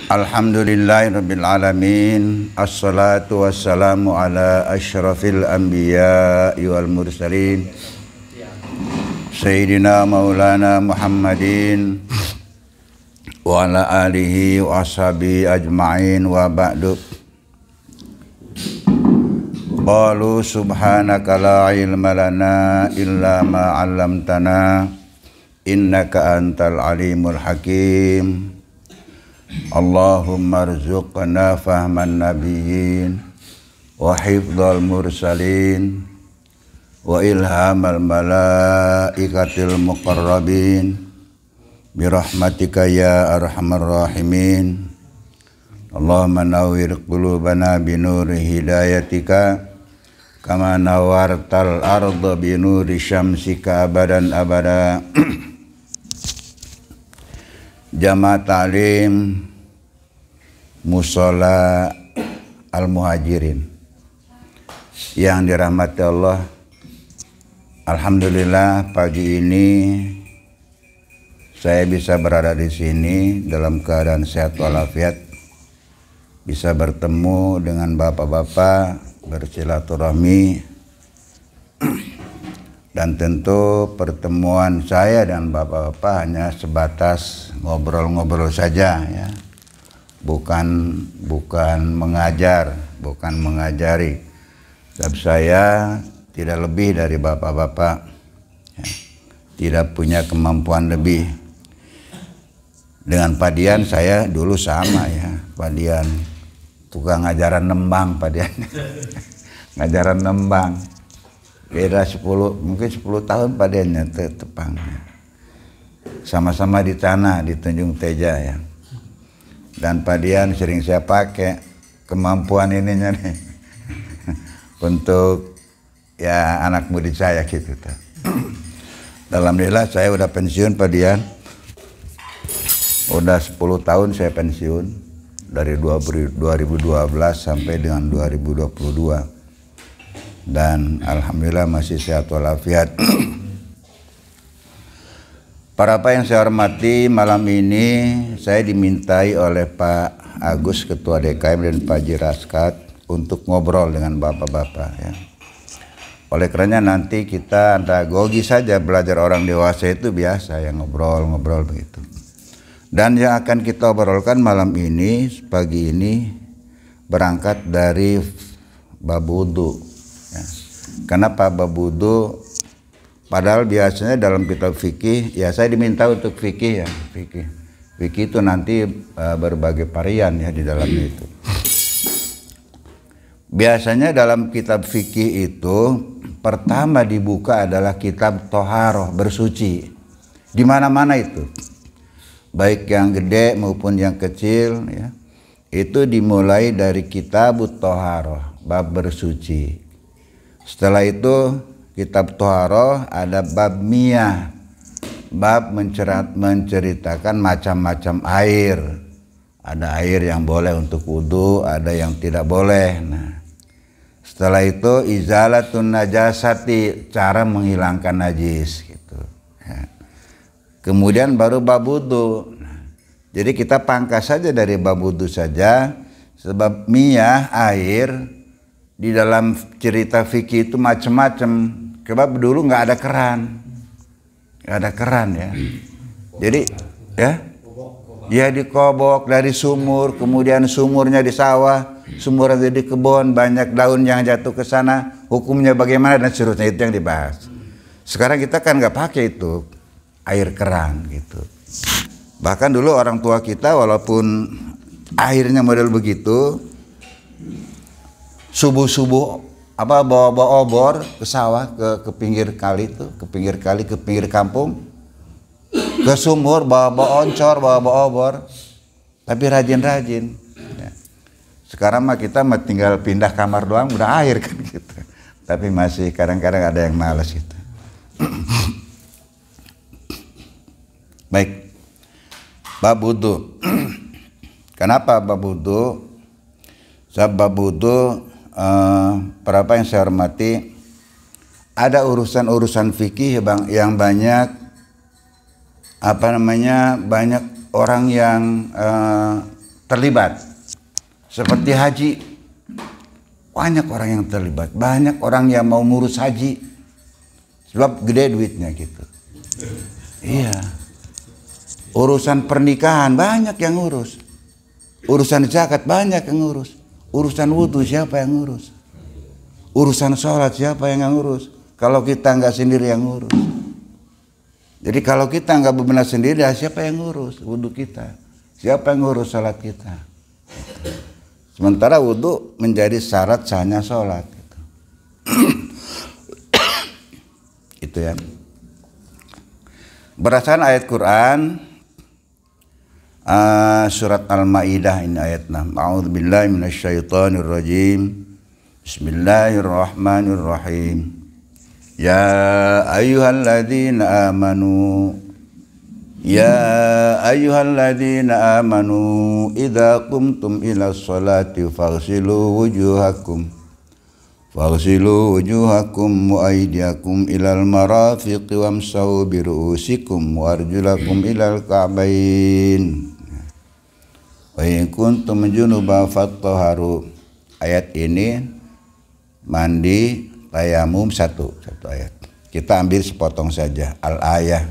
Alhamdulillahirabbil alamin. Assalatu wassalamu ala asyrafil anbiya'i wal mursalin. Sayyidina Maulana Muhammadin wa ala alihi wa ashabihi ajma'in wa ba'du. Qalu subhanaka la ilma lana illa ma 'allamtana innaka antal alimul hakim. Allahumma rzuqna fahman nabiyyin wa hifdzal mursalin wa ilhamal malaikatil muqarrabin birahmatika ya arhamar rahimin. Allahumma nawwir qulubana binuri hidayatika kama nawartal arda binuri syamsika abadan abada. Jamaah Ta'lim Mushola Al-Muhajirin yang dirahmati Allah, alhamdulillah pagi ini saya bisa berada di sini dalam keadaan sehat walafiat, bisa bertemu dengan bapak-bapak, bersilaturahmi. Dan tentu pertemuan saya dan bapak-bapak hanya sebatas ngobrol-ngobrol saja ya. Bukan mengajar, bukan mengajari. Sebab saya tidak lebih dari bapak-bapak ya. Tidak punya kemampuan lebih. Dengan Pak Dian saya dulu sama ya. Pak Dian tukang ngajaran nembang Pak Dian. Ngajaran nembang. Beda 10 tahun padanya tepang. Sama-sama di tanah di Tanjung Teja ya. Dan Pak Dian sering saya pakai kemampuan ininya nih untuk ya anak murid saya gitu. Alhamdulillah saya udah pensiun Pak Dian. Udah 10 tahun saya pensiun dari 2012 sampai dengan 2022. Dan alhamdulillah masih sehat walafiat. Para apa yang saya hormati, malam ini saya dimintai oleh Pak Agus Ketua DKM dan Pak Jiraskat untuk ngobrol dengan bapak-bapak ya. Oleh karenanya nanti kita andragogi saja, belajar orang dewasa itu biasa ya, ngobrol-ngobrol begitu. Dan yang akan kita obrolkan malam ini, pagi ini berangkat dari bab wudu. Kenapa bab wudu? Padahal biasanya dalam kitab fikih, ya saya diminta untuk fikih ya, fikih itu nanti berbagai varian ya di dalamnya itu. Biasanya dalam kitab fikih itu pertama dibuka adalah kitab toharoh, bersuci. Di mana-mana itu, baik yang gede maupun yang kecil ya, itu dimulai dari kitab toharoh, bab bersuci. Setelah itu kitab toharoh ada bab miyah, bab menceritakan macam-macam air. Ada air yang boleh untuk wudu, ada yang tidak boleh. Nah, setelah itu izalatun najasati, cara menghilangkan najis gitu. Ya. Kemudian baru bab wudu. Nah, jadi kita pangkas saja dari bab wudu saja, sebab miyah air. Di dalam cerita fikih itu macam-macam. Sebab dulu nggak ada keran ya. Jadi ya dikobok dari sumur, kemudian sumurnya di sawah, sumurnya di kebun, banyak daun yang jatuh ke sana, hukumnya bagaimana dan seterusnya, itu yang dibahas. Sekarang kita kan nggak pakai itu air keran gitu. Bahkan dulu orang tua kita walaupun airnya model begitu, subuh-subuh bawa obor ke sawah, ke pinggir kali itu, ke pinggir kampung, ke sumur bawa oncor, bawa obor, tapi rajin-rajin. Ya. Sekarang mah kita tinggal pindah kamar doang udah air kan gitu. Tapi masih kadang-kadang ada yang malas gitu. Baik, bab wudu. Kenapa bab wudu? Sebab bab wudu para yang saya hormati, ada urusan-urusan fikih yang banyak banyak orang yang terlibat. Seperti haji, banyak orang yang terlibat, banyak orang yang mau ngurus haji, sebab gede duitnya gitu. Iya. Urusan pernikahan banyak yang ngurus, urusan zakat banyak yang ngurus, urusan wudhu siapa yang ngurus, urusan sholat siapa yang ngurus, kalau kita nggak sendiri yang ngurus. Jadi kalau kita nggak bebenah sendiri, siapa yang ngurus wudhu kita, siapa yang ngurus sholat kita. Sementara wudhu menjadi syarat sahnya sholat gitu. Itu ya. Berdasarkan ayat Quran surat Al-Maidah ini ayat 6. A'udzubillahi minasyaitonirrajim. Bismillahirrahmanirrahim. Ya ayyuhalladzina amanu idza qumtum ila sholati faghsilu wujuhakum wa aydiyakum ilal marafiqi wamsahu bi ru'usikum wa arjulakum ilal ka'bain wa in kuntum junuban fattahharu. Ayat ini mandi tayamum satu ayat. Kita ambil sepotong saja al-ayah.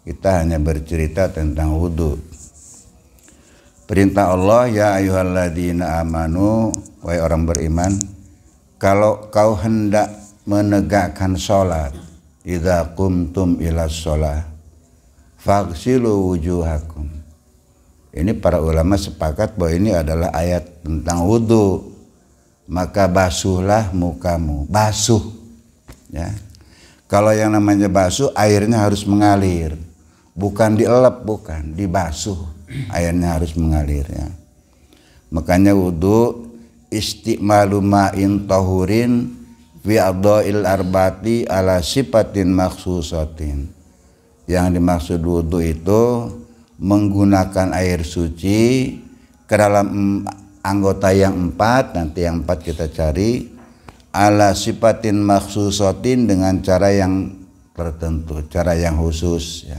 Kita hanya bercerita tentang wudhu. Perintah Allah, ya ayyuhalladzina amanu, wahai orang beriman, kalau kau hendak menegakkan sholat, idza qumtum ila sholat, faghsilu wujuhakum. Ini para ulama sepakat bahwa ini adalah ayat tentang wudhu. Maka basuhlah mukamu, basuh. Ya. Kalau yang namanya basuh, airnya harus mengalir. Bukan dielep, bukan, dibasuh, airnya harus mengalir ya. Makanya wudhu istiqmalu ma'in tahurin fi a'dha'il arba'ati ala sifatin makhsusatin. Yang dimaksud wudhu itu menggunakan air suci ke dalam anggota yang 4, nanti yang 4 kita cari, ala sifatin makhsusatin dengan cara yang tertentu, cara yang khusus ya.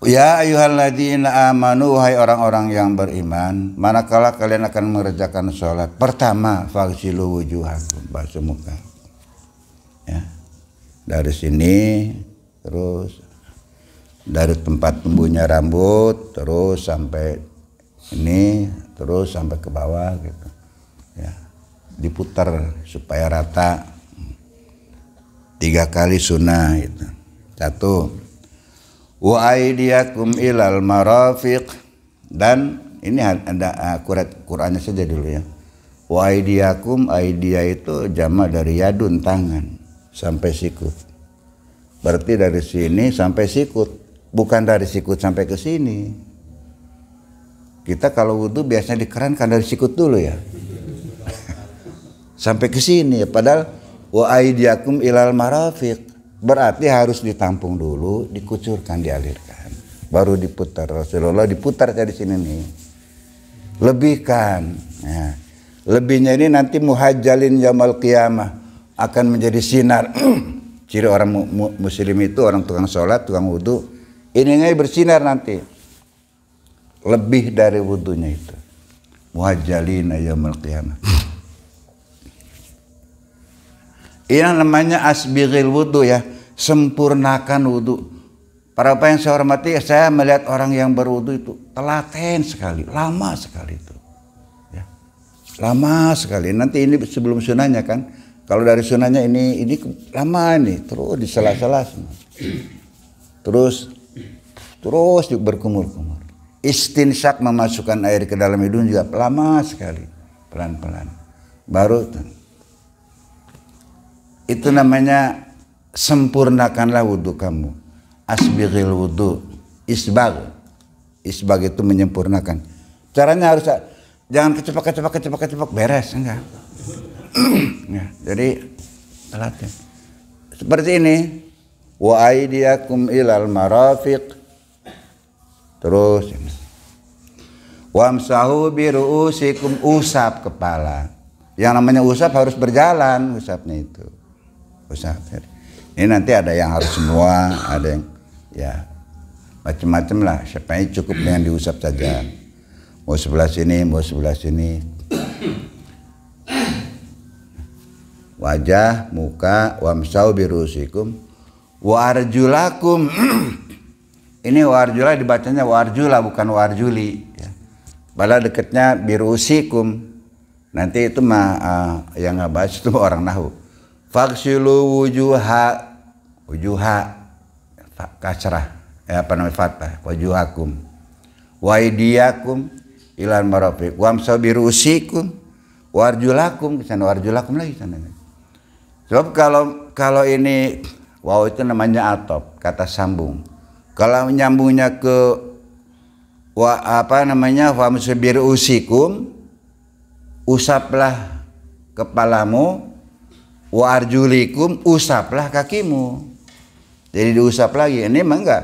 Ya ayyuhalladzina amanu, wahai orang-orang yang beriman, manakala kalian akan mengerjakan sholat, pertama faghsilu wujuhakum, basuh muka ya. Dari sini terus dari tempat tumbuhnya rambut terus sampai ini, terus sampai ke bawah gitu ya, diputar supaya rata 3 kali sunnah itu. 1, wa aydiyakum ilal marafiq, dan ini ada Qurannya saja dulu ya. Wa aydiyakum, aidia itu jamak dari yadun, tangan, sampai sikut. Berarti dari sini sampai sikut, bukan dari sikut sampai ke sini. Kita kalau wudu biasanya dikerankan dari sikut dulu ya. Sampai ke sini ya, padahal wa aydiyakum ilal marafiq berarti harus ditampung dulu, dikucurkan, dialirkan, baru diputar. Rasulullah diputar dari sini nih, lebihkan ya. Lebihnya ini nanti muhajjalin yaumil qiyamah, akan menjadi sinar. Ciri orang muslim itu, orang tukang sholat, tukang wudhu, ininya bersinar nanti, lebih dari wudhunya itu, muhajjalin yaumil qiyamah. Ini namanya asbighil wudhu ya, sempurnakan wudhu. Para bapak yang saya hormati, saya melihat orang yang berwudhu itu telaten sekali, lama sekali itu ya. Lama sekali. Nanti ini sebelum sunahnya kan, kalau dari sunahnya ini lama ini, terus di sela-sela semua. Terus berkumur-kumur. Istinsyak, memasukkan air ke dalam hidung juga lama sekali, pelan-pelan. Baru itu namanya sempurnakanlah wudhu kamu. Asbighil wudhu, isbag itu menyempurnakan. Caranya harus jangan kecepak beres, enggak. Ya, jadi alatnya seperti ini. Wa aydiyakum ilal marafiq, terus wamsahu bi ru'usikum, usap kepala. Yang namanya usap harus berjalan, usapnya itu. Usap. Ini nanti ada yang harus semua, ada yang ya macam-macam lah. Sebenarnya cukup dengan diusap saja. Mau sebelah sini, mau sebelah sini. Wajah, muka, wamsau birusikum, warjulakum. Ini warjula dibacanya warjula bukan warjuli. Ya. Padahal dekatnya birusikum. Nanti itu mah yang ngebahas itu orang nahu. Faksilu wujuha kasrah. Apa namanya fathah? Wujuhakum. Waidiyakum ilan marafiq. Wamsau birusikum. Warjulakum. Kesana warjulakum lagi sana. Sebab kalau ini wow itu namanya atop, kata sambung. Kalau nyambungnya ke famsau birusikum, usaplah kepalamu, wa arjulikum, usaplah kakimu. Jadi diusap lagi. Ini mah enggak.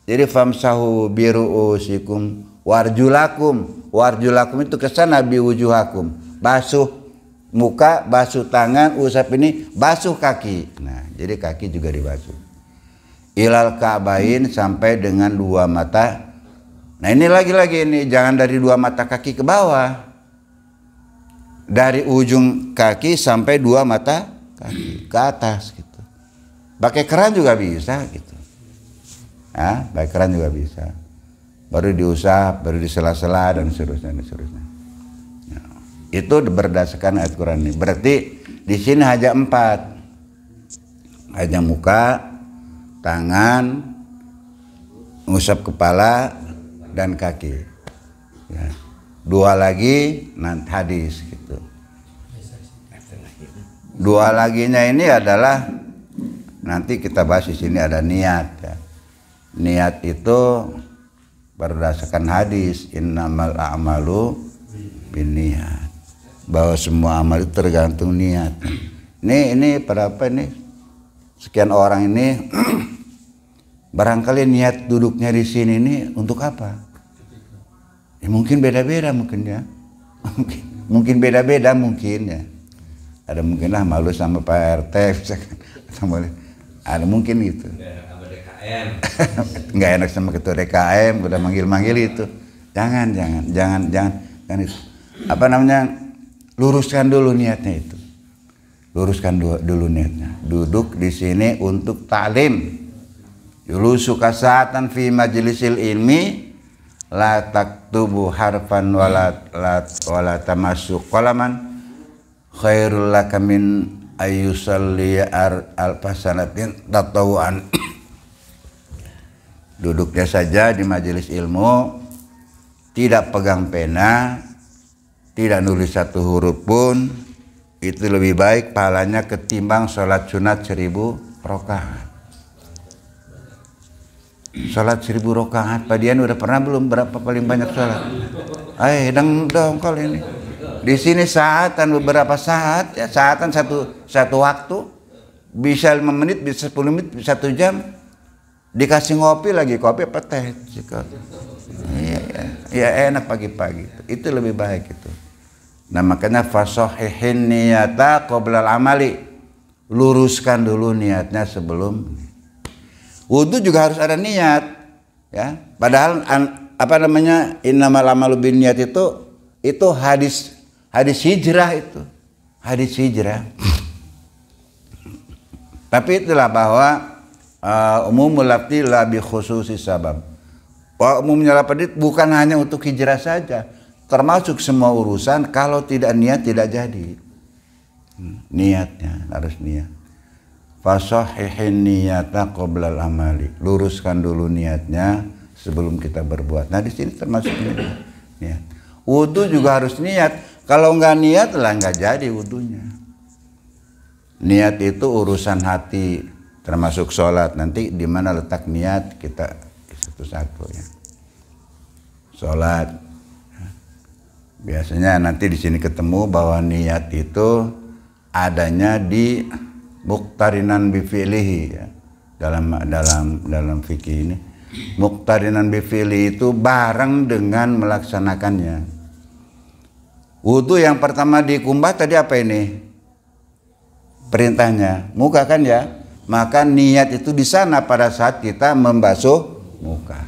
Jadi famsahu biruusikum warjulakum. Warjulakum itu kesana biwujuhakum. Basuh muka, basuh tangan, usap ini, basuh kaki. Nah, jadi kaki juga dibasuh. Ilal ka'bain sampai dengan dua mata. Nah, ini lagi-lagi ini jangan dari dua mata kaki ke bawah. Dari ujung kaki sampai dua mata kaki ke atas gitu. Pakai keran juga bisa gitu. Pakai keran juga bisa. Baru diusap, baru disela-sela dan seterusnya dan seterusnya. Nah, itu berdasarkan ayat Quran ini. Berarti di sini hanya 4. Hanya muka, tangan, ngusap kepala dan kaki. Ya. 2 lagi nanti hadis gitu. 2 laginya ini adalah nanti kita bahas di sini ada niat ya. Niat itu berdasarkan hadis innamal a'malu binniyat. Bahwa semua amal itu tergantung niat. Ini berapa nih? Sekian orang ini barangkali niat duduknya di sini ini untuk apa? Ya, mungkin beda-beda mungkin ya. Mungkin beda-beda mungkin ya. Ada mungkin lah malu sama Pak RT misalkan. Ada mungkin gitu. Nggak enak sama ketua DKM udah manggil-manggil itu. Jangan itu. Apa namanya? Luruskan dulu niatnya itu. Luruskan dulu niatnya. Duduk di sini untuk ta'lim. Yulusu kasatan fi majlisil ilmi la taktubu harfan wala tamassu qalaman khairul laka min ayyusalli alfasanatin tatawuan. Duduknya saja di majelis ilmu, tidak pegang pena, tidak nulis satu huruf pun, itu lebih baik pahalanya ketimbang sholat sunat 1000 rakaat. Sholat 1000 rakaat, Pak Dian udah pernah belum berapa paling banyak sholat? Dong kalau ini. Di sini saatan beberapa saat, ya saatan satu waktu, bisa 5 menit, bisa 10 menit, bisa 1 jam. Dikasih ngopi lagi, kopi apa teh? Iya enak pagi-pagi. Itu lebih baik itu. Nah makanya fasohihin niyata qoblal amali. Luruskan dulu niatnya sebelum. Wudu juga harus ada niat, ya. Padahal innamal amalu binniyat itu hadis hijrah itu, hadis hijrah. Tapi itulah bahwa umumul lafzi la bi khususi sabab. Umumnya lafzi bukan hanya untuk hijrah saja, termasuk semua urusan kalau tidak niat tidak jadi. Niatnya harus niat. Fasohihin niyata qoblal amali. Luruskan dulu niatnya sebelum kita berbuat. Nah di sini termasuk niat. Wudu juga harus niat. Kalau nggak niat lah nggak jadi wudunya. Niat itu urusan hati, termasuk sholat. Nanti di mana letak niat kita satu-satu ya. Sholat. Biasanya nanti di sini ketemu bahwa niat itu adanya di muqtarinan bi fi'lihi ya. Dalam fikih ini muqtarinan bi fi'li itu bareng dengan melaksanakannya. Wudu yang pertama dikumbah tadi apa ini? Perintahnya muka kan ya. Maka niat itu di sana pada saat kita membasuh muka.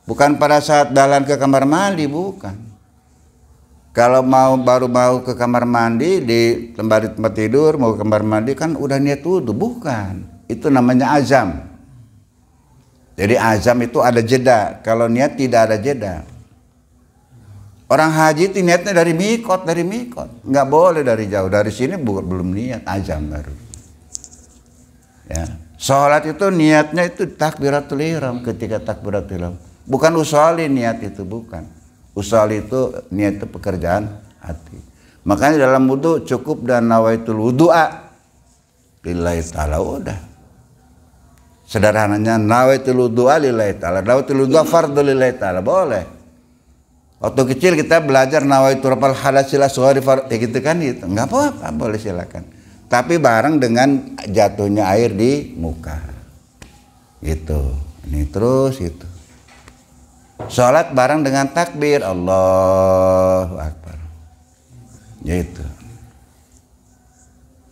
Bukan pada saat jalan ke kamar mandi, bukan. Kalau baru mau ke kamar mandi di tempat tidur, mau ke kamar mandi kan udah niat wudu, bukan. Itu namanya azam. Jadi azam itu ada jeda. Kalau niat tidak ada jeda. Orang haji itu niatnya dari mikot. Nggak boleh dari jauh. Dari sini belum niat, azam baru. Ya. Sholat itu niatnya itu takbiratul ihram, ketika takbiratul ihram. Bukan usholi niat itu, bukan. Usholi itu niat itu pekerjaan hati. Makanya dalam wudu cukup dan nawaitul wudu'a lillahi ta'ala, udah. Sederhananya nawaitul wudu'a lillahi ta'ala. Nawaitul wudu'a fardhu lillahi ta'ala, boleh. Waktu kecil kita belajar nawaitu rafal hadasil asghari gitu kan, itu nggak apa-apa, boleh silakan. Tapi bareng dengan jatuhnya air di muka. Gitu. Ini terus itu. Salat bareng dengan takbir Allahu Akbar. Gitu.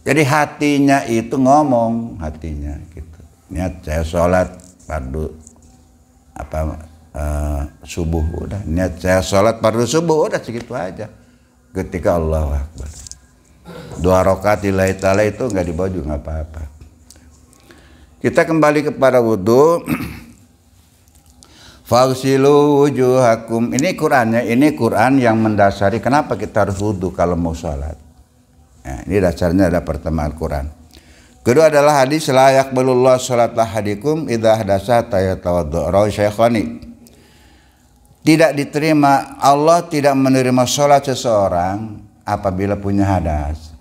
Jadi hatinya itu ngomong, hatinya gitu. Niat saya salat fardu subuh, udah niat saya sholat fardu subuh, udah segitu aja. Ketika Allahu Akbar 2 rakaat lillahi ta'ala itu nggak dibawa juga nggak apa-apa. Kita kembali kepada wudu. Fagsilu wujuhakum. Ini Qurannya, ini Quran yang mendasari kenapa kita harus wudu kalau mau sholat. Nah, ini dasarnya ada pertama Al-Quran. Kedua adalah hadis la yaqbalullahu sholat ahadikum idza hadasa tayatawaddu rawi Syaikhani. Tidak diterima, Allah tidak menerima sholat seseorang apabila punya hadas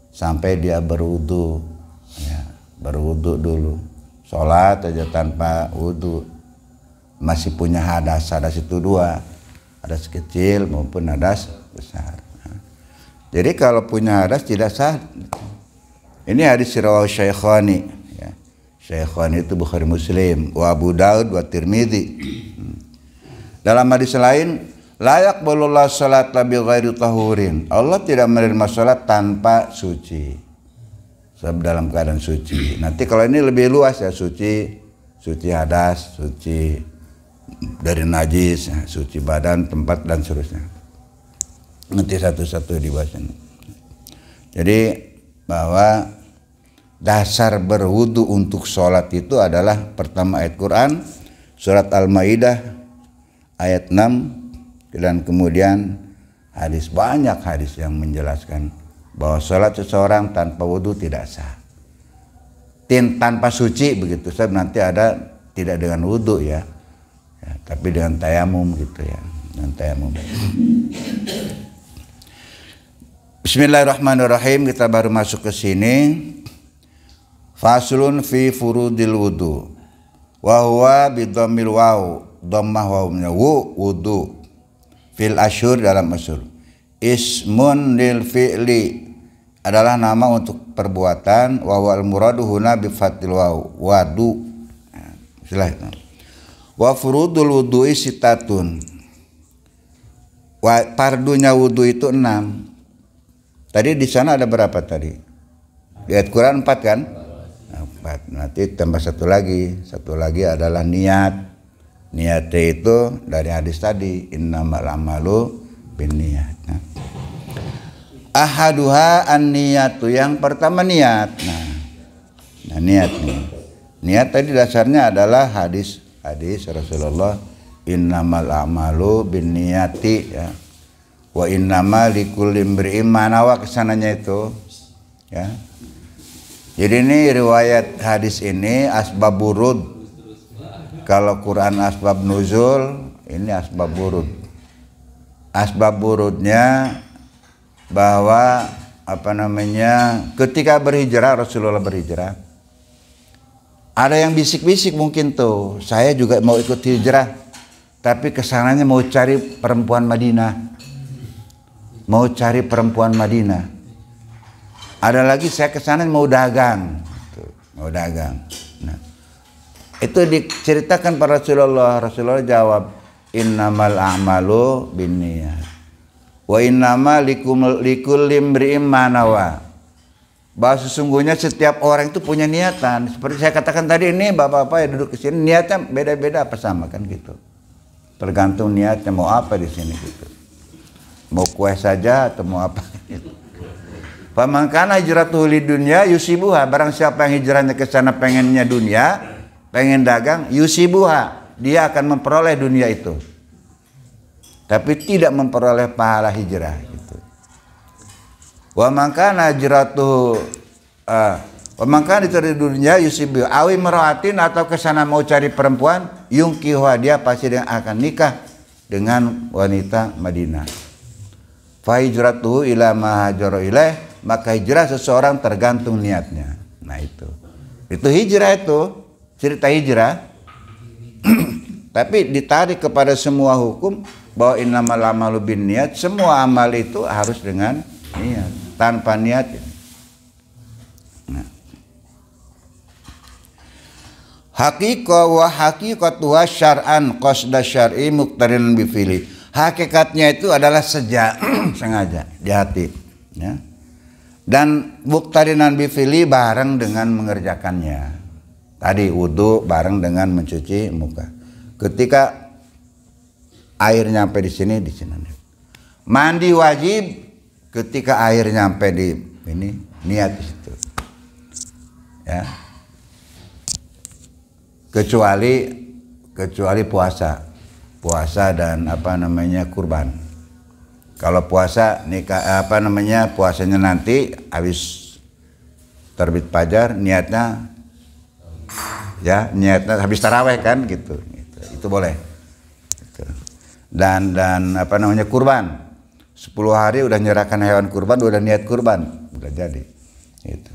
sampai dia berwudu, ya, berwudu dulu. Sholat aja tanpa wudu masih punya hadas. Hadas itu 2, hadas kecil maupun hadas besar. Jadi kalau punya hadas tidak sah. Ini hadis riwayat Syaikhani, ya. Syaikhani itu Bukhari Muslim, wa Abu Daud wa Tirmidzi. Dalam hadis lain, la yaqbalullahu sholata bi ghairi tahurin. Allah tidak menerima salat tanpa suci. Sebab dalam keadaan suci. Nanti kalau ini lebih luas ya, suci hadas, suci dari najis, suci badan, tempat dan seterusnya. Nanti satu-satu dibahas. Jadi bahwa dasar berwudu untuk sholat itu adalah pertama ayat Quran surat Al-Maidah ayat 6, dan kemudian hadis, banyak hadis yang menjelaskan bahwa sholat seseorang tanpa wudu tidak sah. Tanpa suci begitu, sebab nanti ada tidak dengan wudu ya, tapi dengan tayamum gitu ya, dengan tayamum. Bismillahirrahmanirrahim, kita baru masuk ke sini. Faslun fi furudil wudu wa huwa bidhammil waw, dhammah wawnya wudu fil asyhur, dalam asyhur. Ismun lil fi'li adalah nama untuk perbuatan, wa wal muradu huna bi fathil waw, wadu. Silakan. Wa furudul wudu'i sitatun. Fardunya wudu itu 6. Tadi di sana ada berapa tadi? Di ayat Quran 4 kan? 4. Nanti tambah satu lagi adalah niat. Niatnya itu dari hadis tadi, innamal amalu binniyat. Ahaduha an-niyatu, yang pertama niat. Nah niat nih. Niat tadi dasarnya adalah hadis Rasulullah, innamal amalu binniyati, ya. Wa innama likulli imri'in ma nawa, kesananya itu, ya. Jadi ini riwayat hadis ini asbab wurud. Kalau Quran asbab nuzul, ini asbab wurud. Asbab wurudnya bahwa ketika berhijrah, Rasulullah berhijrah, ada yang bisik-bisik mungkin tuh, saya juga mau ikut hijrah, tapi kesananya mau cari perempuan Madinah. Ada lagi saya kesana mau dagang. Nah, itu diceritakan pada Rasulullah. Rasulullah jawab, innamal a'malu binniyat wa innama likulli imri'in ma nawa. bahwa sesungguhnya setiap orang itu punya niatan. Seperti saya katakan tadi, ini bapak-bapak ya duduk di sini niatnya beda-beda apa sama kan gitu. Tergantung niatnya mau apa di sini gitu. Mau kue saja atau mau apa gitu. Faman kana hijratuhu lidunya yusibuha, barang siapa yang hijrahnya ke sana pengennya dunia, pengen dagang, yusibuha, dia akan memperoleh dunia itu. Tapi tidak memperoleh pahala hijrah gitu. Wa man kana hijratuhu wa man kana hijratuhu dunya yusibuha awi mar'atin, atau ke sana mau cari perempuan, yungkihuha, dia pasti akan nikah dengan wanita Madinah. Fa hijratuhu ila ma hajara ilaih, maka hijrah seseorang tergantung niatnya. Nah itu hijrah, itu cerita hijrah. Tapi ditarik kepada semua hukum bahwa innamal a'malu binniyat, semua amal itu harus dengan niat. Tanpa niat nah. Haqiqah wa haqiqatuha syar'an qasda syar'i muqtarinan bi fi'li. Hakikatnya itu adalah sengaja di hati ya. Dan muqtarinan bi fi'li bareng dengan mengerjakannya. Tadi wudu bareng dengan mencuci muka. Ketika air nyampe di sini. Mandi wajib ketika air nyampe di ini, niat di situ. Ya. Kecuali puasa dan kurban. Kalau puasa puasanya nanti habis terbit fajar, niatnya habis taraweh kan gitu. Itu boleh. Gitu. Dan kurban. 10 hari udah nyerahkan hewan kurban, udah niat kurban, udah jadi. Gitu.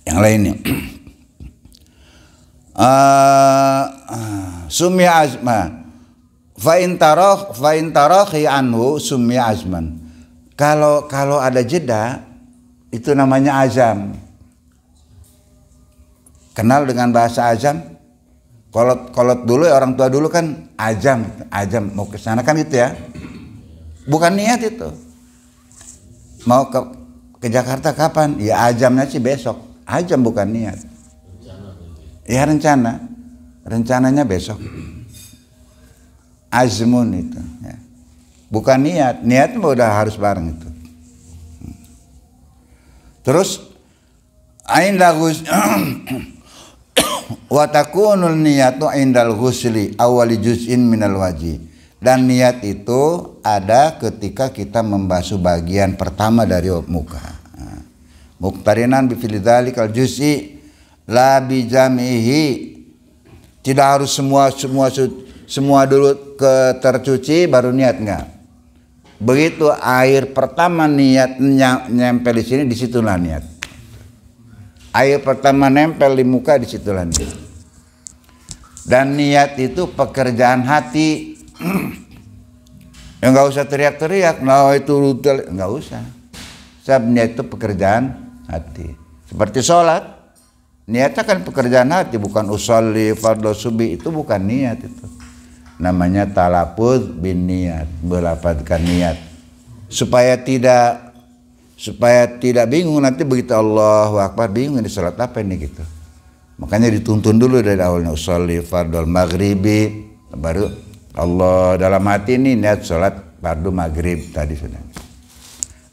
Yang lainnya. Sumya azma. Fa in tarakhi anhu sumya azman. Kalau ada jeda itu namanya azam. Kenal dengan bahasa azam? Kolot dulu orang tua dulu kan azam mau ke sana kan gitu ya. Bukan niat itu. Mau ke Jakarta kapan? Ya azamnya sih besok. Azam bukan niat. Ya rencana. Rencananya besok. Azmun itu ya. Bukan niat. Niat udah harus bareng itu. Terus ainda wa takunul niyatu indal ghusli awali juz'in minal wajhi. Dan niat itu ada ketika kita membasuh bagian pertama dari muka. Muqtarinan bi fil dzalikal juz'i la bi jamihi. Tidak harus semua dulu tercuci baru niat, enggak. Begitu air pertama niatnya nempel di sini, disitulah niat. Air pertama nempel di muka, disitulah niat. Dan niat itu pekerjaan hati. Ya nggak usah teriak-teriak, nah itu nggak usah. Sebab niat itu pekerjaan hati. Seperti sholat, niatnya kan pekerjaan hati, bukan usolli fardhu subuh, itu bukan niat itu. Namanya talafuz bin niat, melafazkan niat. Supaya tidak bingung nanti begitu Allahu Akbar bingung ini salat apa ini gitu. Makanya dituntun dulu dari awalnya usolli fardhu maghribi, baru Allah dalam hati ini niat salat fardhu maghrib tadi sudah.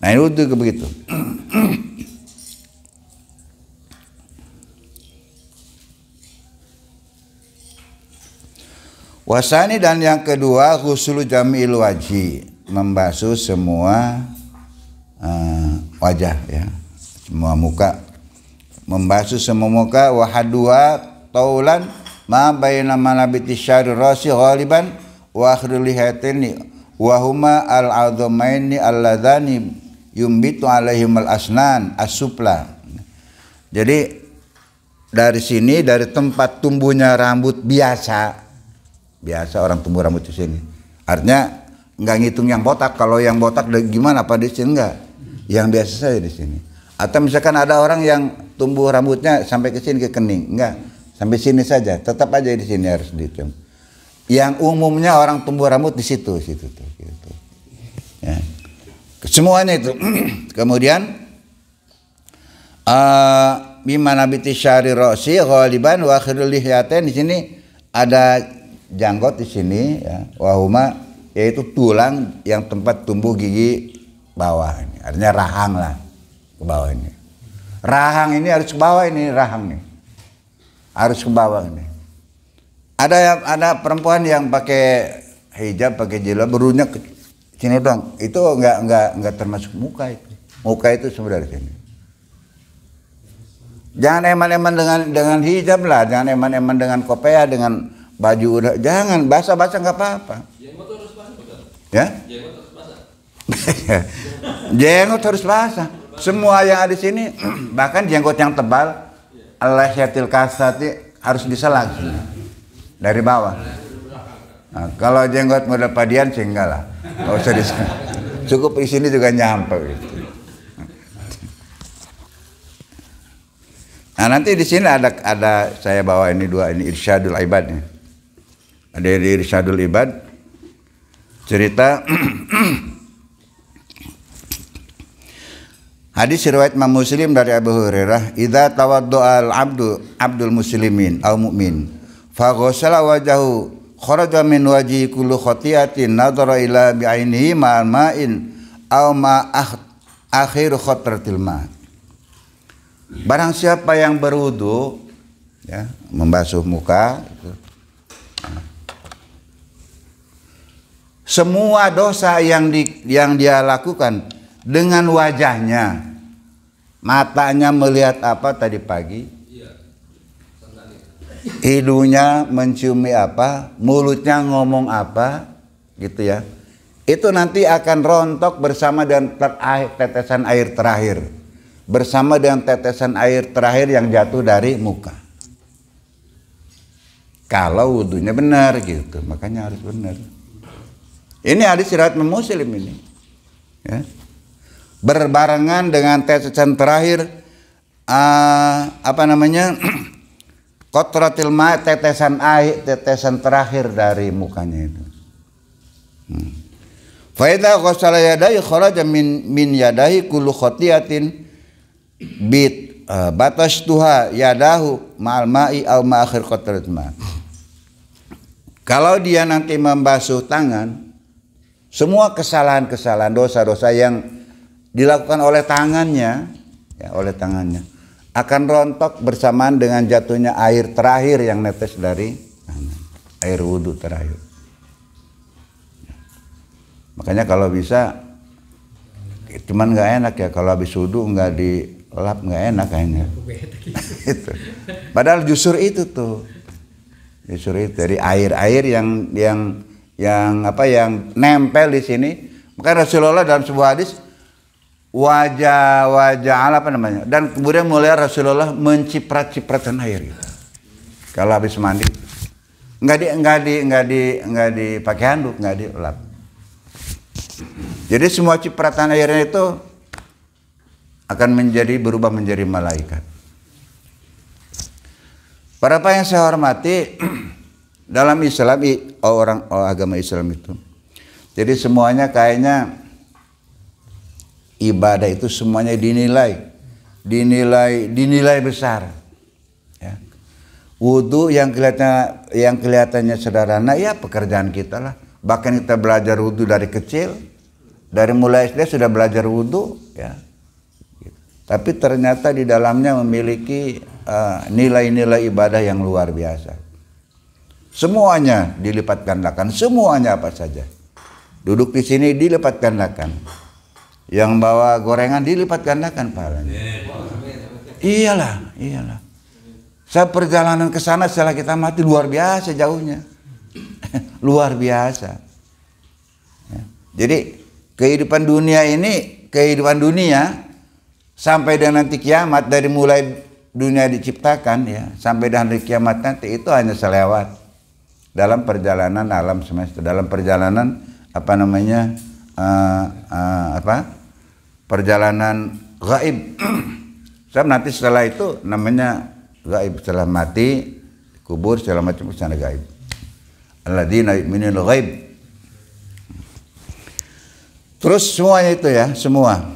Nah itu begitu. Wasani, dan yang kedua ghuslu jami'il wajhi, membasuh semua wajah ya, semua muka, membasuh semua muka. Wahadwa taulan ma baina manabiti syari rasi ghaliban wa akhirul lihatini wa huma al-'azamaini alladzani yumbitu alaihim al-asnan as-supla. Jadi dari sini, dari tempat tumbuhnya rambut biasa orang tumbuh rambut di sini. Artinya nggak ngitung yang botak. Kalau yang botak gimana apa di sini enggak? Yang biasa saja di sini. Atau misalkan ada orang yang tumbuh rambutnya sampai ke sini ke kening, enggak, sampai sini saja, tetap aja di sini harus dihitung. Yang umumnya orang tumbuh rambut di situ tuh, gitu. Ya. Semuanya itu. Kemudian Bimana biti syari rosi ghaliban wa akhirul lihyatain, di sini ada janggot di sini ya, wahuma yaitu tulang yang tempat tumbuh gigi bawah ini. Artinya rahang lah ke bawah ini. Rahang ini harus ke bawah ini, rahang nih. Harus ke bawah ini. Ada perempuan yang pakai hijab, pakai jilbab, berunya ke sini dong. Itu enggak termasuk muka itu. Muka itu sebenarnya sini. Jangan eman-eman dengan hijab lah, jangan eman-eman dengan kopea, dengan baju udah, jangan basah-basah nggak apa-apa. Jenggot harus basah, betul? Ya? Jenggot harus basah. Jenggot harus basah. Semua yang ada di sini, bahkan jenggot yang tebal, al-lahyatil kasati harus diselang dari bawah. Nah, kalau jenggot model padian sih enggak lah, nggak usah diselang. Cukup di sini juga nyampe gitu. Nah, nanti di sini ada saya bawa ini dua, ini Irsyadul Ibad nih. Ada di Irsyadul Ibad cerita hadis riwayat Imam Muslim dari Abu Hurairah, "Idza tawaddo'a abdul muslimin aw mu'min fa ghassala wajahu kharaja min wajhi kullu khati'atin nadhara ila bi'ainihi ma'al ma'in aw ma akhir khatratil ma'." Barang siapa yang berwudu ya, membasuh muka gitu. Semua dosa yang dia lakukan dengan wajahnya, matanya melihat apa tadi pagi, hidungnya menciumi apa, mulutnya ngomong apa gitu ya, itu nanti akan rontok bersama dengan tetesan air terakhir, bersama dengan tetesan air terakhir yang jatuh dari muka. Kalau wudunya benar gitu, makanya harus benar. Ini hadis riwayat Muslim ini. Ya. Berbarengan dengan tetesan terakhir qatratil ma, tetesan air, tetesan terakhir dari mukanya itu. Fa idza ghassala yadayhi kharaja min yadayhi kullu khati'atin bit batas tuha yadahu ma'al ma'i au ma'akhir qatrat ma. Kalau dia nanti membasuh tangan, semua kesalahan-kesalahan, dosa-dosa yang dilakukan oleh tangannya, ya, oleh tangannya akan rontok bersamaan dengan jatuhnya air terakhir yang netes dari tangan, air wudhu terakhir. Makanya kalau bisa, cuman nggak enak ya kalau habis wudhu nggak dilap, nggak enak kayaknya. Itu. Padahal justru itu tuh, justru itu dari air-air yang nempel di sini. Maka Rasulullah dalam sebuah hadis wajah apa namanya, dan kemudian mulai Rasulullah menciprat-cipratkan air gitu. Kalau habis mandi nggak dipakai handuk, nggak dilap. Jadi semua cipratan airnya itu akan berubah menjadi malaikat. Para apa yang saya hormati, dalam Islam agama Islam itu, jadi semuanya kayaknya ibadah itu semuanya dinilai besar. Ya. Wudu yang kelihatannya sederhana, ya pekerjaan kita lah. Bahkan kita belajar wudu dari kecil, dari mulai SD sudah belajar wudu, ya. Tapi ternyata di dalamnya memiliki nilai-nilai ibadah yang luar biasa. Semuanya dilipat gandakan, semuanya apa saja. Duduk di sini dilipat gandakan. Yang bawa gorengan dilipat gandakan pahalanya. Iyalah. Saya perjalanan ke sana setelah kita mati luar biasa jauhnya. Luar biasa. Ya. Jadi kehidupan dunia ini, kehidupan dunia sampai dengan nanti kiamat, dari mulai dunia diciptakan ya sampai dengan hari kiamat nanti, itu hanya selewat dalam perjalanan alam semesta, dalam perjalanan perjalanan gaib. Sebab nanti setelah itu namanya gaib, setelah mati kubur segala macam sana gaib. Alladzina yu'minuna ghaib. Terus semuanya itu ya, semua.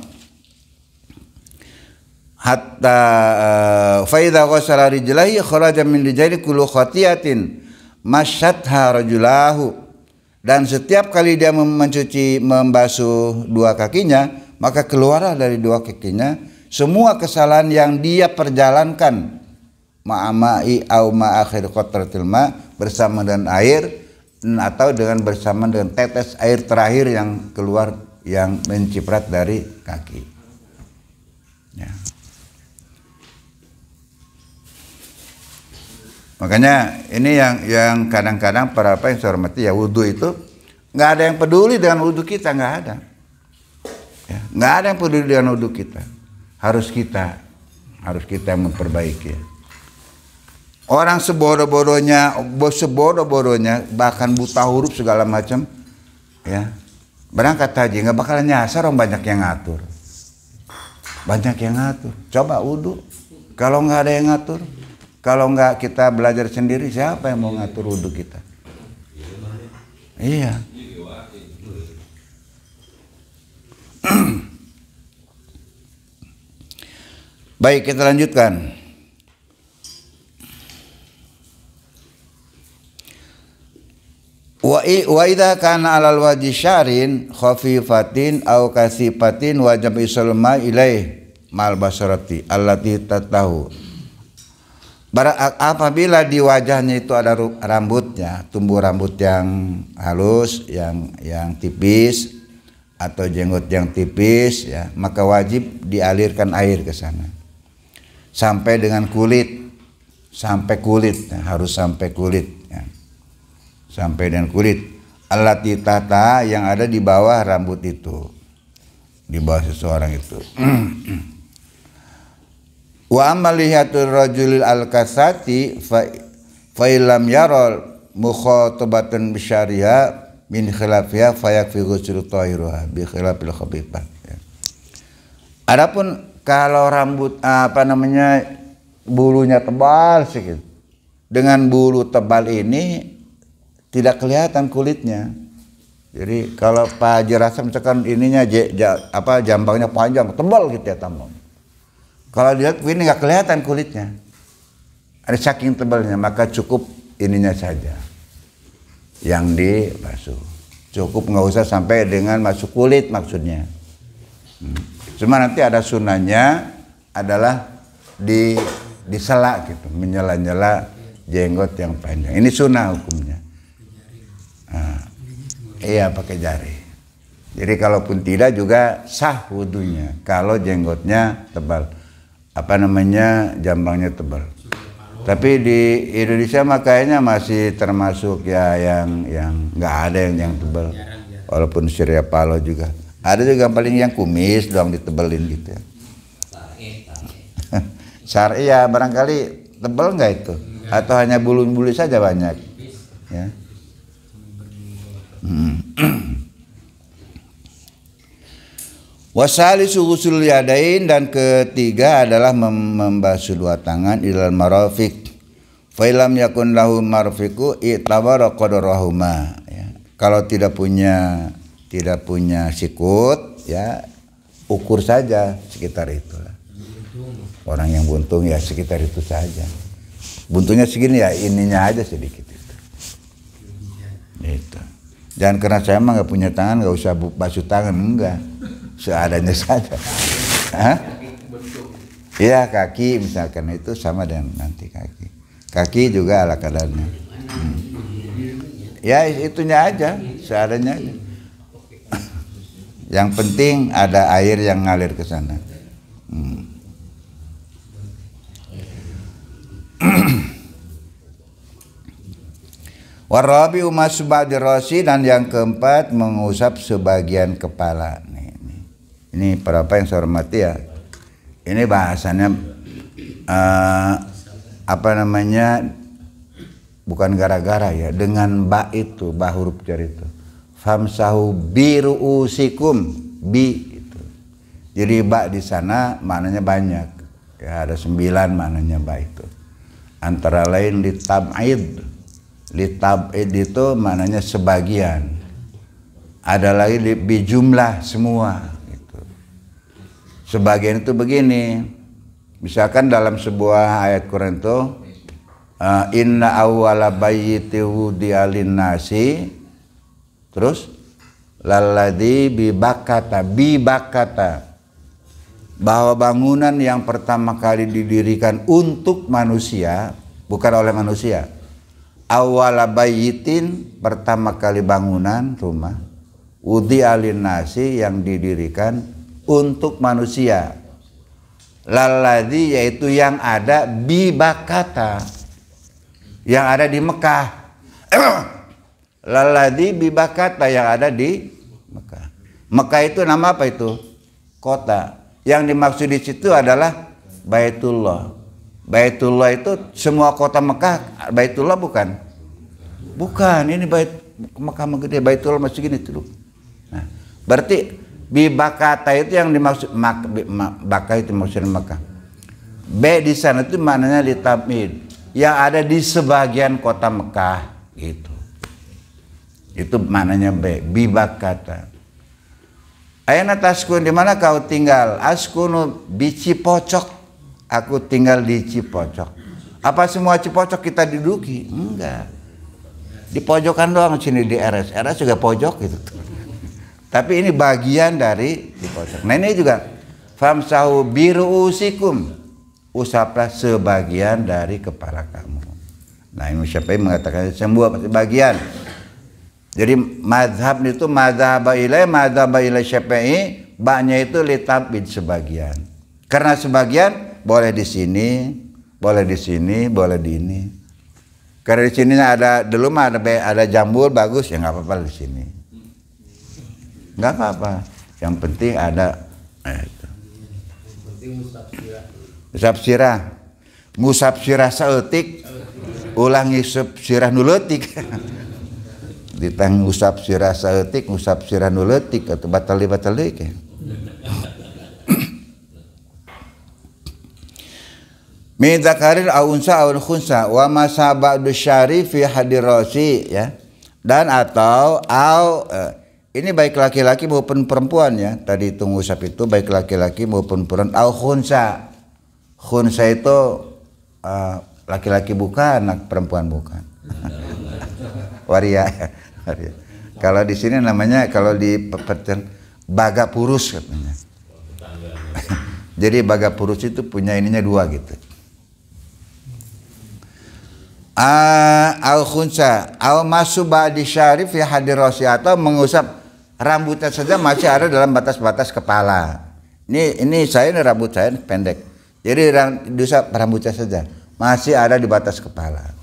hatta fa idza ghasala rijlaihi kharaja min rijlihi kullu khati'atin masyatha rajulahu, dan setiap kali dia mencuci membasuh dua kakinya, maka keluarlah dari dua kakinya semua kesalahan yang dia perjalankan ma'amai au ma'akhir qatratil ma, bersama dengan air atau dengan bersama dengan tetes air terakhir yang keluar yang menciprat dari kaki. Ya. Makanya ini yang kadang-kadang para apa yang saya hormati ya, wudhu itu nggak ada yang peduli dengan wudhu kita, nggak ada. Ya, nggak ada yang peduli dengan wudhu kita. Harus kita yang memperbaiki. Orang sebodoh-bodohnya, bahkan buta huruf segala macam, ya berangkat haji nggak bakalan nyasar, orang banyak yang ngatur. Banyak yang ngatur. Coba wudhu, kalau nggak ada yang ngatur. Kalau nggak kita belajar sendiri, siapa yang mau ngatur wudhu kita? Iya. Baik, kita lanjutkan. Wa idza kana 'alal wajhi syarin khafifatin aw kasifatin wajib isalma ilaih mal basarati allati tatahu. Apabila di wajahnya itu ada rambutnya, tumbuh rambut yang halus, yang tipis, atau jenggot yang tipis, ya, maka wajib dialirkan air ke sana sampai dengan kulit, ya, harus sampai kulit, ya. Sampai dengan kulit. Allati tata, yang ada di bawah rambut itu, di bawah seseorang itu. Wa amalihatul rajulil al-kasati fa illam yarol mukhatabatan bisyariha min khilafiha fayakfi ghuslu tahiruha bi khilafil khabithah. Adapun kalau rambut bulunya tebal sedikit, dengan bulu tebal ini tidak kelihatan kulitnya. Jadi kalau Pak Haji Rasam misalkan ininya jambangnya panjang tebal gitu ya tambang. Kalau dilihat ini nggak kelihatan kulitnya, ada saking tebalnya, maka cukup ininya saja yang dibasuh. Cukup, nggak usah sampai dengan masuk kulit maksudnya. Cuma nanti ada sunahnya adalah disela gitu, menyela-nyela jenggot yang panjang. Ini sunnah hukumnya. Iya, pakai jari. Jadi kalaupun tidak juga sah wudunya kalau jenggotnya tebal. Jambangnya tebal. Tapi di Indonesia makanya masih termasuk ya yang nggak ada yang tebal. Walaupun Surya Paloh juga ada juga paling yang kumis doang ditebelin gitu ya. Syar'i ya barangkali tebal nggak itu, atau hanya bulu-bulu saja banyak ya. Wasalisu ghusl yadain, dan ketiga adalah membasuh dua tangan ilal marafiq. Fa illam yakun lahu marfiqu i'tabara qadarahuma, ya. Kalau tidak punya sikut, ya ukur saja sekitar itu. Orang yang buntung ya sekitar itu saja. Buntungnya segini ya, ininya aja sedikit itu. Itu. Jangan karena saya mah nggak punya tangan nggak usah basuh tangan, enggak. Seadanya saja. Iya, kaki misalkan itu sama dengan nanti kaki. Kaki juga ala kadarnya. Ya itunya aja, seadanya aja. Yang penting ada air yang ngalir ke sana. Warabi umasubadi rosi, dan yang keempat mengusap sebagian kepala. Ini para apa yang saya hormati ya. Ini bahasannya bukan gara-gara ya, dengan ba itu, ba huruf jar itu. Famsahu biruusikum, bi itu. Jadi ba di sana maknanya banyak. Ya ada 9 maknanya ba itu. Antara lain litab'id. Litab'id itu maknanya sebagian. Ada lagi bijumlah semua. Sebagian itu begini, Misalkan dalam sebuah ayat Quran itu inna awwala bayyiti wudi'a lin-nasi, terus lalladzi bibakata, bahwa bangunan yang pertama kali didirikan untuk manusia, bukan oleh manusia. Awwala bayyitin, pertama kali bangunan rumah, wudi'a lin-nasi, yang didirikan untuk manusia. Lalladzi, yaitu yang ada bibakata, yang ada di Mekah. Lalladzi bibakata, yang ada di Mekah. Mekah itu nama apa itu? Kota. Yang dimaksud di situ adalah Baitullah. Baitullah itu semua kota Mekah. Baitullah bukan? Bukan. Ini Mekah gede. Baitullah masih gini tuh. Nah, berarti bibakata itu yang dimaksud. Baka itu maksudnya Mekah. B di sana itu maknanya litamid, yang ada di sebagian kota Mekah gitu. Itu maknanya B, bibakata. Aina taskun, di mana kau tinggal? Askunu di Cipocok. Aku tinggal di Cipocok. Apa semua Cipocok kita duduki? Enggak. Di pojokan doang sini di RS. RS juga pojok gitu. Tapi ini bagian dari Cipocok. Nah ini juga famsahu biruusikum. Usaplah sebagian dari kepala kamu. Nah Imam Syafi'i mengatakan semua bagian. Jadi mazhab itu mazhab ilai Syafi'i, baknya itu litabid sebagian. Karena sebagian boleh di sini, boleh di sini, boleh di ini. Karena di sini ada dulu mah ada jambul bagus, ya nggak apa-apa di sini. Nggak apa-apa. Yang penting ada itu. Musab sirah. Musab sirah saeutik, ulang ngisep sirah nuletik. Ditang usap sirah saeutik, usap sirah nuletik atau batal ya. Min dzakarin aw unsa aw khunsa wa ma sabadu syari fi hadirasi, ya. Dan atau ini baik laki-laki maupun perempuan, ya. Tadi itu ngusap itu baik laki-laki maupun perempuan. Aw khunsa. Khunsa itu laki-laki bukan, anak perempuan bukan. Waria. Kalau di sini namanya, kalau di pepertian baga purus katanya. Jadi baga purus itu punya ininya dua gitu. Al khunsa al masuba di syarif ya hadirasi, atau mengusap rambutnya saja masih ada dalam batas-batas kepala. Ini saya rambut saya pendek. Jadi diusap rambutnya saja masih ada di batas kepala.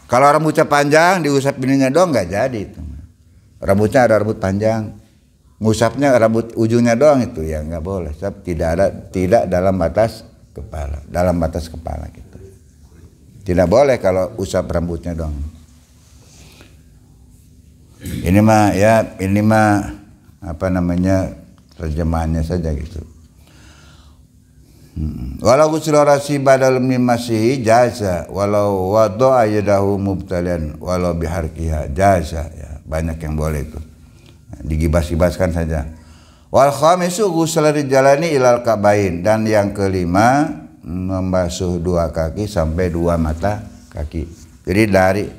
Kalau rambutnya panjang diusap ininya doang nggak jadi itu. Rambutnya ada rambut panjang, ngusapnya rambut ujungnya doang itu ya nggak boleh. Sebab tidak dalam batas kepala gitu. Tidak boleh kalau usap rambutnya doang. Ini mah apa namanya terjemahannya saja gitu. Walau ghusl badal min masih jaza, walau wada'a yadahu mubtalian, walau biharkiha jaza, ya. Banyak yang boleh itu. Digibas-gibaskan saja. Wal khamisu ghusl rijalani ilal kabain, dan yang kelima membasuh dua kaki sampai dua mata kaki. Jadi dari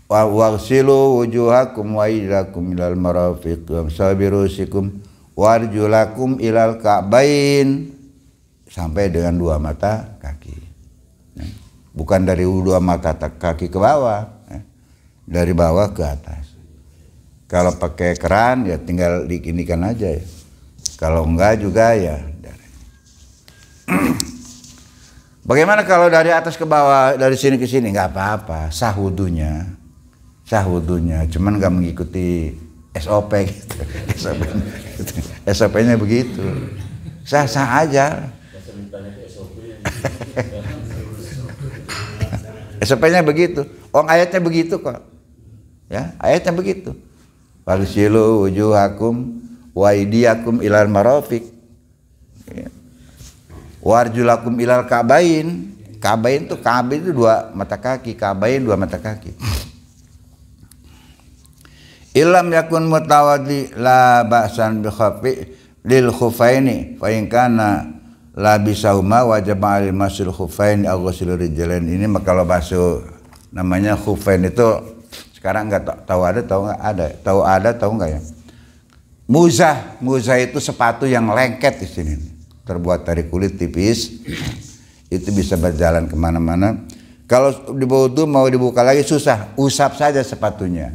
waghsilu wujuhakum wa aydakum ilal marafiq wamsabirusikum warjulakum ilal kabain, sampai dengan dua mata kaki. Bukan dari dua mata kaki ke bawah, dari bawah ke atas. Kalau pakai keran ya tinggal dikinikan aja ya. Kalau enggak juga ya. Bagaimana kalau dari atas ke bawah, dari sini ke sini? Nggak apa-apa, sahudunya, cuman nggak mengikuti SOP gitu. SOP-nya begitu, sah-sah aja. SOP-nya begitu. Ayatnya begitu kok. Ya, ayatnya begitu. Waghsilu wujuhakum wa aydiyakum ilal marafiq. Ya. Warjulakum ilal ka'bain. Ka'bain itu dua mata kaki, ka'bain dua mata kaki. Ilam yakun mutawaddi la ba'san bi khafi lil khufaini fa in kana labisahuma wajib alil masul khufain au ghusl rijlain. Ini kalau basuh namanya khufain itu sekarang nggak tahu ada tahu nggak ya? Muzah itu sepatu yang lengket di sini, terbuat dari kulit tipis, itu bisa berjalan kemana-mana. Kalau di wudu mau dibuka lagi susah, usap saja sepatunya,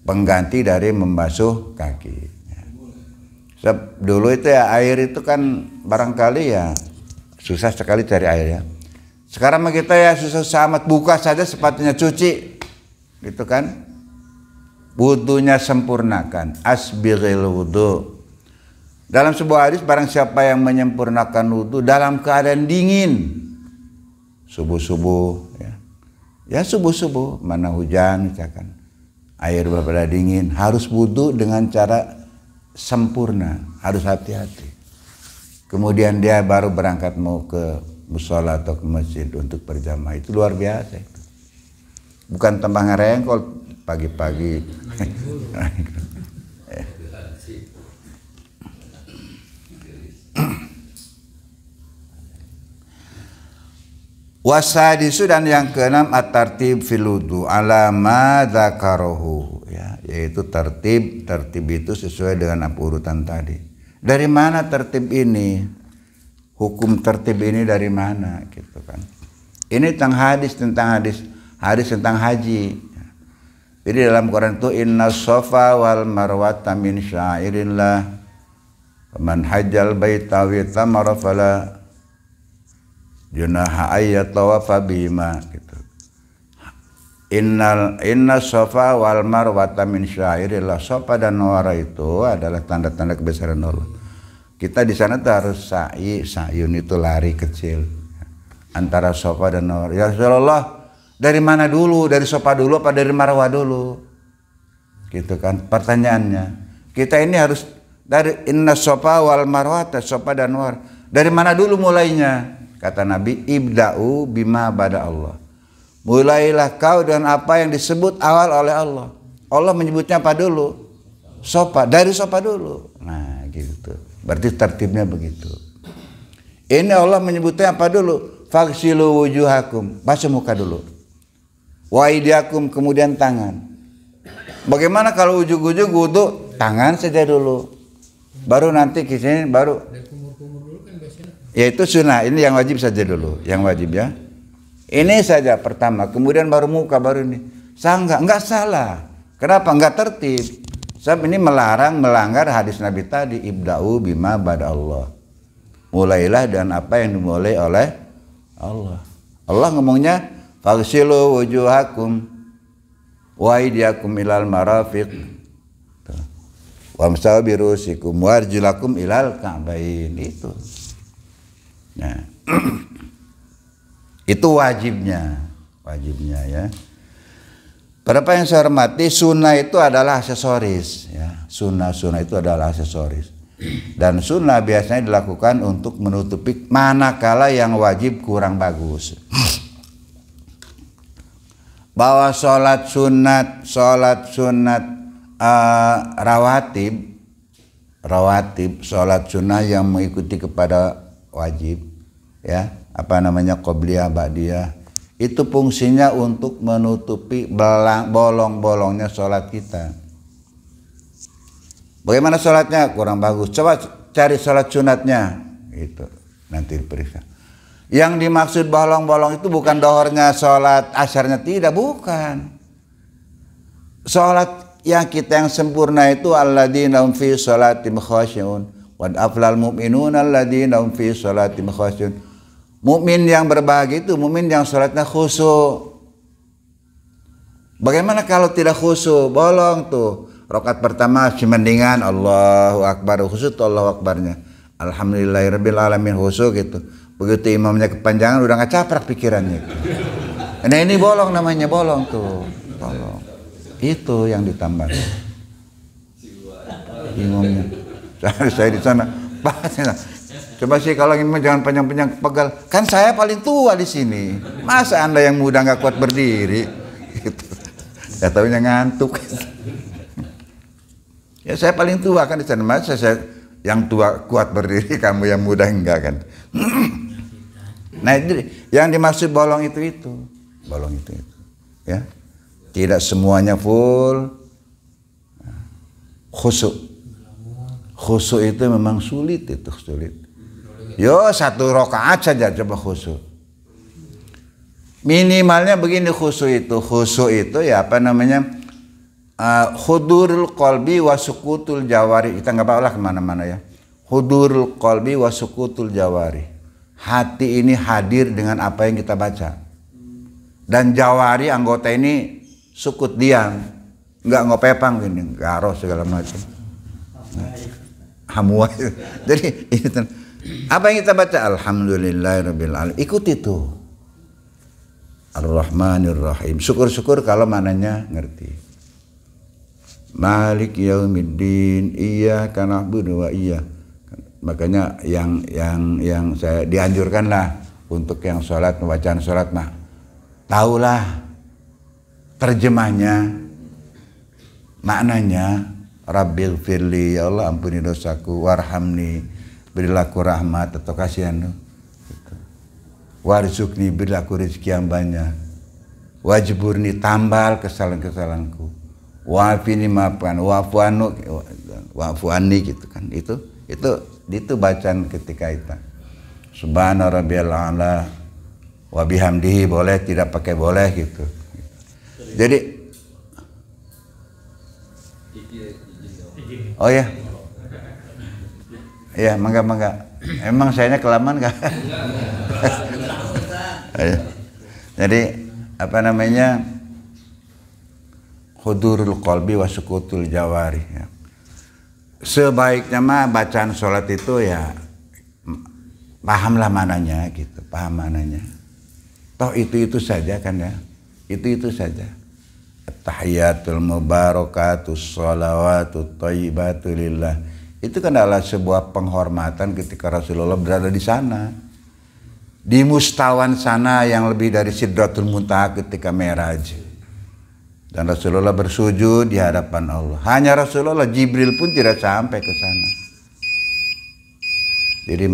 pengganti dari membasuh kaki. Dulu itu ya air itu kan barangkali ya susah sekali cari air ya. Sekarang kita ya susah amat, buka saja sepatunya, cuci, gitu kan? Wudunya sempurnakan, asbighil wudu. Dalam sebuah hadis, barang siapa yang menyempurnakan wudu dalam keadaan dingin, subuh-subuh ya subuh-subuh, mana hujan misalkan, air berbeda dingin, harus wudu dengan cara sempurna, harus hati-hati. Kemudian dia baru berangkat mau ke mushola atau ke masjid untuk berjamaah, itu luar biasa itu. Bukan tambah ngerengkol pagi-pagi. Wasadisu, dan yang keenam at-tartib fil wudu ala ma dzakarahu, ya, yaitu tertib itu sesuai dengan apa urutan tadi. Dari mana tertib ini? Hukum tertib ini dari mana, gitu kan? Ini tentang hadis tentang haji. Jadi dalam Quran itu inna safa wal marwata min syairillah man hajjal baita wa tamara fala junaha ayyatawafa bima, gitu. Inna safa wal marwata min syairillah. Safa dan marwah itu adalah tanda-tanda kebesaran Allah. Kita di sana tuh harus sa'yun itu lari kecil antara safa dan marwah. Ya Rasulullah, dari mana dulu? Dari safa dulu apa dari marwah dulu? Gitu kan pertanyaannya. Kita ini harus dari inna safa wal marwata, safa dan marwah. Dari mana dulu mulainya? Kata Nabi, ibda'u bima bada Allah. Mulailah kau dengan apa yang disebut awal oleh Allah. Allah menyebutnya apa dulu? Safa, dari safa dulu. Nah, gitu. Berarti tertibnya begitu. Ini Allah menyebutnya apa dulu? Faghsilu wujuhakum, basuh muka dulu. Wa aydiyakum, kemudian tangan. Bagaimana kalau ujug-ujug wudu? Tangan saja dulu. Baru nanti ke sini baru. Ya itu sunnah, ini yang wajib saja dulu, yang wajib ya. Ini saja pertama, kemudian baru muka, baru ini. Enggak salah. Kenapa? Enggak tertib. Sebab ini melanggar hadis Nabi tadi, ibda'u bima bada Allah. Mulailah dan apa yang dimulai oleh Allah. Allah ngomongnya faghsilu wujuhakum wa aydiyakum ilal marafiq wamsahu birusikum warjulakum ilal ka'bain, itu. Nah, itu wajibnya ya. Para yang saya hormati, sunnah itu adalah aksesoris ya. Sunnah itu adalah aksesoris. Dan sunnah biasanya dilakukan untuk menutupi manakala yang wajib kurang bagus. Bahwa sholat sunat rawatib, sholat sunnah yang mengikuti kepada wajib ya, apa namanya, qobliyah, ba'diyah, itu fungsinya untuk menutupi bolong-bolongnya sholat kita. Bagaimana sholatnya kurang bagus, coba cari sholat sunatnya, itu nanti diperiksa. Yang dimaksud bolong-bolong itu bukan dohornya, sholat asyarnya, tidak, bukan. Sholat yang kita yang sempurna itu alladzina hum fi sholatim khashi'un qad aflal mu'minuna alladzina hum fi sholatim khashi'un. Mukmin yang berbahagia itu mukmin yang sholatnya khusyuk. Bagaimana kalau tidak khusyuk? Bolong tuh. Rakaat pertama mendingan Allahu Akbar, khusyuk tuh Allahu Akbarnya. Alhamdulillahirabbil alamin, khusyuk gitu. Begitu imamnya kepanjangan udah nggak caprak pikirannya. Nah ini bolong namanya, bolong tuh. Bolong. Itu yang ditambah. Imamnya. Saya di sana. Coba sih kalau ingin jangan panjang-panjang pegal. Kan saya paling tua di sini. Masa Anda yang muda nggak kuat berdiri? Gitu. Ya tahunya ngantuk. Ya saya paling tua kan di sana. Masa saya Yang tua kuat berdiri, kamu yang muda enggak kan. Nah, yang dimaksud bolong itu. Bolong itu. Ya. Tidak semuanya full khusyuk. Khusyuk itu memang sulit. Yo, 1 rakaat saja coba khusyuk. Minimalnya begini khusyuk itu ya apa namanya? Hudurul qalbi wa sukutul jawari. Kita nggak bawalah kemana-mana ya. Hudurul qalbi wa sukutul jawari. Hati ini hadir dengan apa yang kita baca. Dan jawari anggota ini sukut diam, nggak ngopepang gini, garo segala macam. Hamwa. Jadi itu apa yang kita baca, alhamdulillahirabbil alamin. Ikut itu. Ar-Rahmanir Rahim. Syukur-syukur kalau mananya ngerti. Malik yaumiddin, iyyaka na'budu wa iyyaka. Makanya yang saya dianjurkanlah untuk yang sholat, bacaan sholat mah tahulah terjemahnya, maknanya. Rabbil firli, ya Allah ampuni dosaku, warhamni, berilah aku rahmat atau kasihan, warzuqni, berilah aku rezeki yang banyak, wajburni, tambal kesalahan-kesalahanku, wafini, maafkan, wafuani gitu kan. Itu bacaan ketika itu. Subhana rabbiyal a'la wa bihamdihi boleh, tidak pakai boleh gitu. Jadi oh ya. Iya, mangga. Emang sayanya kelamaan kah? Jadi apa namanya? Hudurul qalbi wa sukutul jawari ya. Sebaiknya mah bacaan sholat itu ya pahamlah mananya gitu, paham mananya. Toh itu saja kan ya, itu saja. Tahiyatul mubarakatus sholawatut thayyibatu lillah. Itu kan adalah sebuah penghormatan ketika Rasulullah berada di sana. Di mustawan sana yang lebih dari Sidratul Muntaha ketika Mi'raj. Dan Rasulullah bersujud di hadapan Allah. Hanya Rasulullah, Jibril pun tidak sampai ke sana. Jadi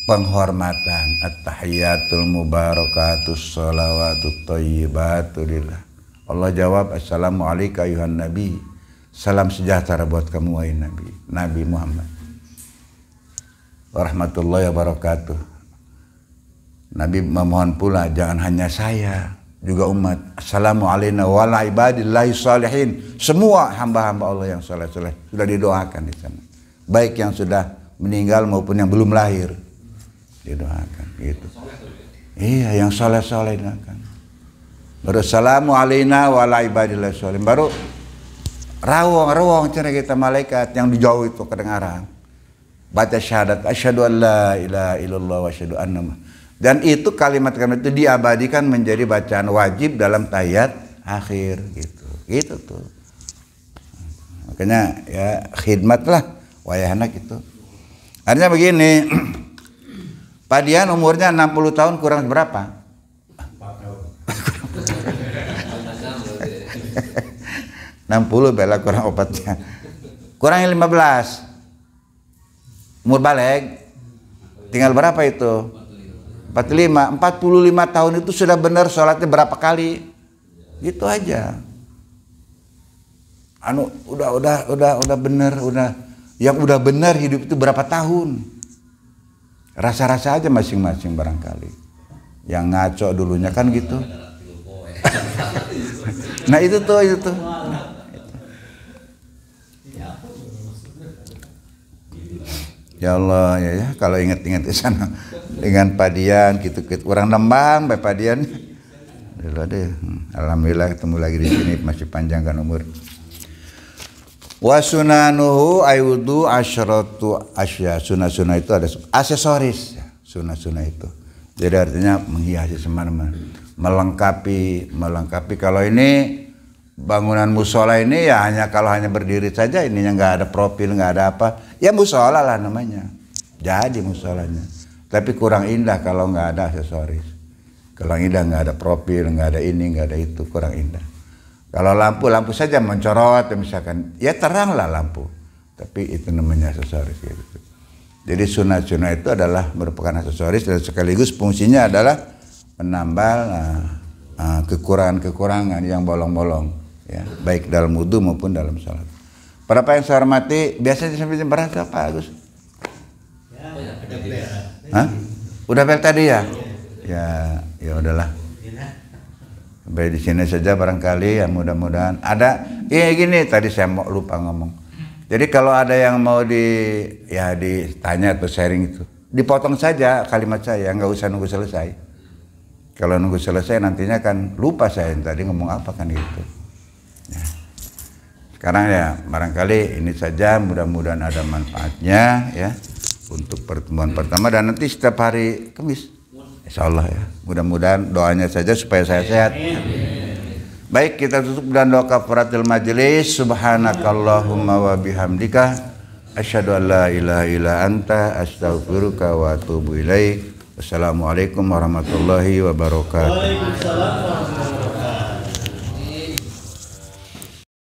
penghormatan. At-tahiyatul mubarakatus sholawatut thayyibatu lillah. Allah jawab, assalamualaikum ayuhan nabi. Salam sejahtera buat kamu wahai Nabi. Nabi Muhammad. Warahmatullahi wabarakatuh. Nabi memohon pula, jangan hanya saya, juga umat. Assalamualaikum wa ala ibadillahi salihin. Semua hamba-hamba Allah yang saleh-saleh sudah didoakan di sana. Baik yang sudah meninggal maupun yang belum lahir. Didoakan gitu. Iya, yang saleh-saleh didoakan. Baru assalamualaikum wa ala ibadillahi salihin. Baru rawong cara kita malaikat yang di jauh itu kedengaran. Baca syahadat asyhadu an la ilaha illallah wa asyhadu anna. Dan itu kalimat-kalimat itu diabadikan menjadi bacaan wajib dalam tahiyat akhir gitu. Gitu tuh. Makanya ya khidmatlah wayahna gitu. Artinya begini. Pak Dian umurnya 60 tahun kurang berapa? 4 tahun. 60 bela kurang obatnya. Kurang 15. Umur balik. Tinggal berapa itu? 45 tahun itu sudah benar sholatnya berapa kali? Gitu aja. Udah benar, yang udah benar hidup itu berapa tahun? Rasa-rasa aja masing-masing barangkali. Yang ngaco dulunya kan gitu. Nah itu tuh. Ya Allah ya kalau ingat-ingat di sana dengan Padian gitu orang nembang Pak Padian. Alhamdulillah ketemu lagi di sini, masih panjangkan umur. Wa sunanuhu ayudu asyratu asya. Sunah-sunah itu ada aksesoris ya, sunah-sunah itu. Jadi artinya menghiasi semana-mana, melengkapi. Kalau ini bangunan musola ini ya kalau hanya berdiri saja, ininya nggak ada profil, nggak ada apa, ya musola lah namanya, jadi musolanya. Tapi kurang indah kalau nggak ada aksesoris, kurang indah, nggak ada profil, nggak ada ini, nggak ada itu, kurang indah. Kalau lampu saja mencorot misalkan, ya terang lah lampu. tapi itu namanya aksesoris gitu. Jadi sunat-sunat itu adalah merupakan aksesoris dan sekaligus fungsinya adalah menambal kekurangan-kekurangan yang bolong-bolong, ya, baik dalam wudu maupun dalam sholat. Para yang saya hormati, biasanya sampai jam berapa Pak Agus? Hah? Udah bel tadi ya? Ya udahlah. Sampai di sini saja barangkali, ya mudah-mudahan ada. Iya gini, tadi saya mau lupa ngomong. Jadi kalau ada yang mau ditanya atau sharing itu, dipotong saja kalimat saya, nggak usah nunggu selesai. Kalau nunggu selesai nantinya kan lupa saya tadi ngomong apa kan gitu. Ya. Sekarang ya barangkali ini saja, mudah-mudahan ada manfaatnya ya untuk pertemuan pertama dan nanti setiap hari Kamis. Insya Allah ya. Mudah-mudahan doanya saja supaya saya sehat. Baik, kita tutup dan doa kafaratul majelis. Subhanakallahumma wa bihamdika asyhadu an la ilaha illa anta astaghfiruka wa atubu ilaik. Wassalamualaikum warahmatullahi wabarakatuh.